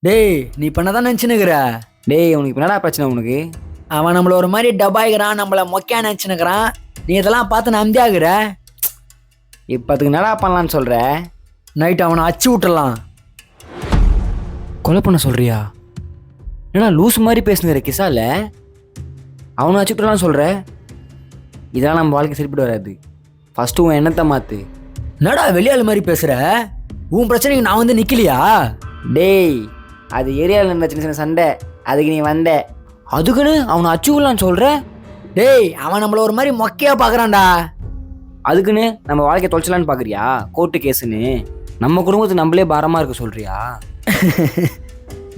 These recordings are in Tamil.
டேய் நீ பண்ணதான் நினச்சினுக்கிற. டேய் உனக்கு இப்போ என்னடா பிரச்சனை உனக்கு? அவன் நம்மள ஒரு மாதிரி டப்பாய்க்கிறான், நம்மள மொக்கையா நினச்சினுக்கிறான். நீ இதெல்லாம் பார்த்து நம்பியாகிற. இப்போ அதுக்கு என்னடா பண்ணலான்னு சொல்கிற? நைட் அவனை அச்சு விட்டுடலாம். கொலை பண்ண சொல்கிறியா? என்னடா லூஸ் மாதிரி பேசுனுற கிசால? அவனை வச்சுக்கிட்டலாம் சொல்கிற? இதெல்லாம் நம்ம வாழ்க்கை சரிப்பட்டு வராது. ஃபஸ்ட்டு உன் எண்ணத்தை மாற்று. என்னடா வெளியாள் மாதிரி பேசுகிற? உன் பிரச்சனைக்கு நான் வந்து நிற்கலையா? டேய் அது ஏரியாவில் இருந்த சின்ன சின்ன சண்டை, அதுக்கு நீ வந்த. அதுக்குன்னு அவனை அச்சுக்கலான்னு சொல்கிற? டேய் அவன் நம்மள ஒரு மாதிரி மொக்கையா பார்க்குறான்டா. அதுக்குன்னு நம்ம வாழ்க்கையை தொலைச்சலான்னு பார்க்குறியா? கோர்ட்டு கேஸுன்னு நம்ம குடும்பத்துக்கு நம்மளே பாரமாக இருக்க சொல்கிறியா?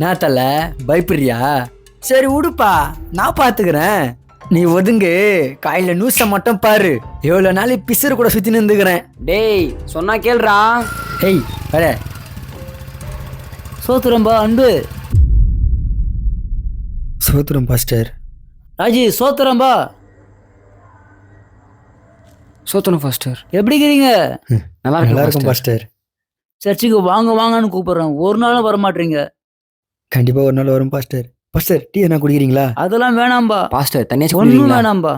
நான் தல பயப்படுறியா? சரி விடுப்பா, நான் பார்த்துக்கிறேன். நீ ஒதுங்கு, காயில நியூஸை மட்டும் பாரு. எவ்வளோ நாள் பிசரு கூட சுற்றி நின்றுக்கிறேன். டேய் சொன்னா கேள்றா. ஏய் வர சோத்துறம்பா அன்பு. சோத்துரும் பாஸ்டர். ராஜி சோத்துறம்பா. சோத்தணும் ஃபாஸ்டர். எப்படி இருக்கிறீங்க? நல்லா நல்லா இருக்கும் இருக்கும் பாஸ்டர். சர்ச்சுக்கு வாங்க வாங்கன்னு கூப்பிடுறேன், ஒரு நாளும் வர மாட்டீங்க. கண்டிப்பா ஒரு நாள் வரும் பாஸ்டர். பாஸ்டர் டீ என்ன குடிக்கிறீங்களா? அதெல்லாம் வேணாம்பா, பாஸ்டர் தனியாக ஒன்றும் சொல்லுவீங்களா? வேணாம்பா.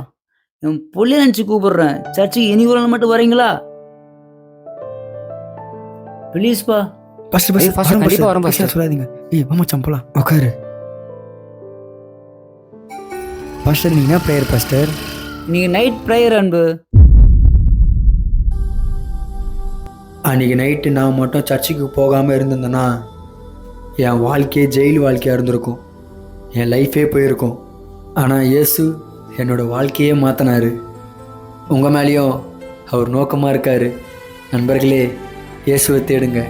என் புள்ளி நினச்சி கூப்பிடுறேன். சர்ச்சுக்கு இனி ஒரு நாள் மட்டும் வரீங்களா ப்ளீஸ்பா? பாஸ்டர் ஏய், பாஸ்டர், கண்டிப்பா வரும் பாஸ்டர். சொல்லாதீங்க. ஏய் மாமா சம்பலாம் உட்காரு. பாஸ்டர் நீங்க என்ன ப்ரேயர் பாஸ்டர்? நீங்க நைட் ப்ரேயர் அன்பு. அன்றைக்கி நைட்டு நான் மட்டும் சர்ச்சுக்கு போகாமல் இருந்திருந்தேன்னா என் வாழ்க்கையே ஜெயில் வாழ்க்கையாக இருந்திருக்கும். என் லைஃபே போயிருக்கும். ஆனால் இயேசு என்னோட வாழ்க்கையே மாற்றினார். உங்கள் மேலேயும் அவர் நோக்கமாக இருக்கார். நண்பர்களே, இயேசுவை தேடுங்க.